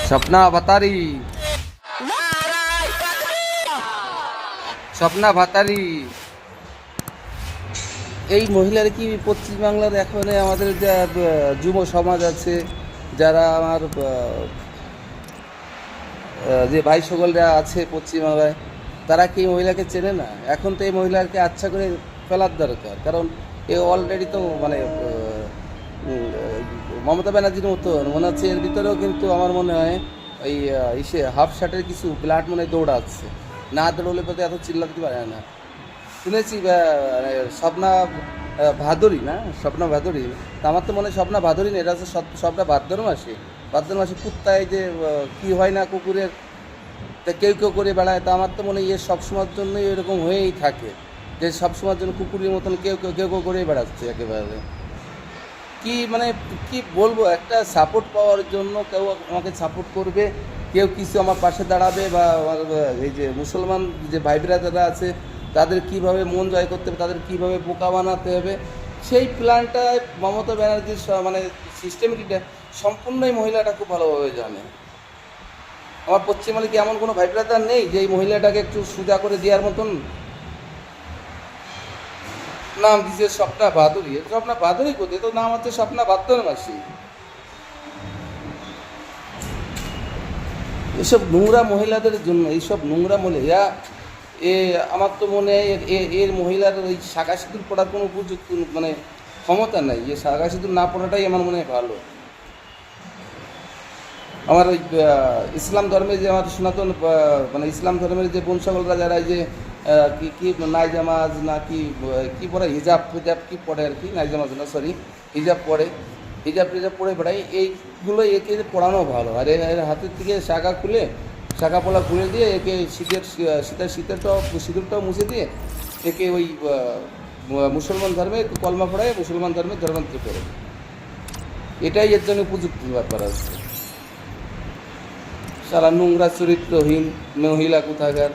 স্বপ্না ভাতারি, স্বপ্না ভাতারি। এই মহিলার কি পশ্চিমবাংলার এখন আমাদের যা যুব সমাজ আছে, যারা আমার যে ভাই সকলরা আছে পশ্চিমবাংলায়, তারা কি এই মহিলাকে চেনে না? এখন তো এই মহিলাকে আচ্ছা করে ফেলার দরকার, কারণ এ অলরেডি তো মানে মমতা ব্যানার্জির মতো মনে হচ্ছে। এর ভিতরেও কিন্তু আমার মনে হয় ওই ইসে হাফ শার্টের কিছু ব্লাড মনে হয় দৌড়াচ্ছে, না দৌড়লে পথে এত চিল্লাতে পারে না। শুনেছি মানে স্বপ্না ভাদুরী না, স্বপ্না ভাদুরী। তা আমার তো মনে হয় স্বপ্না ভাদুরী না, এটা হচ্ছে স্বপ্না ভাদ্র মাসে। ভাদ্র মাসে কুত্তায় যে কী হয় না কুকুরের, তা কেউ কেউ করে বেড়ায়। তা আমার তো মনে হয় এর সবসময়ের জন্যই এরকম হয়েই থাকে, যে সবসময়ের জন্য কুকুরের মতন কেউ কেউ কেউ কেউ করেই বেড়াচ্ছে একেবারে। কি মানে কি বলবো, একটা সাপোর্ট পাওয়ার জন্য কেউ আমাকে সাপোর্ট করবে, কেউ কিছু আমার পাশে দাঁড়াবে, বা আমার এই যে মুসলমান যে ভাই যারা আছে তাদের কিভাবে মন জয় করতে হবে, তাদের কিভাবে বোকা বানাতে হবে, সেই প্ল্যানটা মমতা ব্যানার্জির মানে সিস্টেমটিটা সম্পূর্ণই মহিলাটা খুব ভালোভাবে জানে। আমার পশ্চিমবঙ্গে কি এমন কোনো ভাই ব্রাদার নেই যে এই মহিলাটাকে একটু সোজা করে দেওয়ার মতন? নাম দিছে স্বপ্না ভাদুরী। স্বপ্না ভাদুরী কোথায়? তো নাম হচ্ছে স্বপ্না ভাদ্র মাসি। এসব নোংরা মহিলাদের জন্য, এইসব নোংরা মহিলা আমার তো মনে হয় এর মহিলার ওই শাঁখা সিঁদুর পড়ার কোনো উপযুক্ত মানে ক্ষমতা নাই। যে শাঁখা সিঁদুর না পড়াটাই আমার মনে হয় ভালো। আমার ওই ইসলাম ধর্মের যে আমার সনাতন মানে ইসলাম ধর্মের যে বংশাবলরা যারা এই যে কি কি নাইজামাজ না কি কী পড়ে, হিজাব হিজাব কী পড়ে আর কি, নাইজামাজ না সরি, হিজাব পড়ে, হিজাব টিজাব পড়ে বেড়াই, এইগুলো একে পড়ানো ভালো। আর এর হাতের থেকে শাখা খুলে, শাখা পোলা খুলে দিয়ে একে সিঁদুরটাও মুছে দিয়ে একে ওই মুসলমান ধর্মে কলমা পড়ায়, মুসলমান ধর্মের ধর্মান্তর করে। এটাই এর জন্য উপযুক্ত ব্যাপার আছে। সারা নোংরা চরিত্রহীন মহিলা কোথাকার।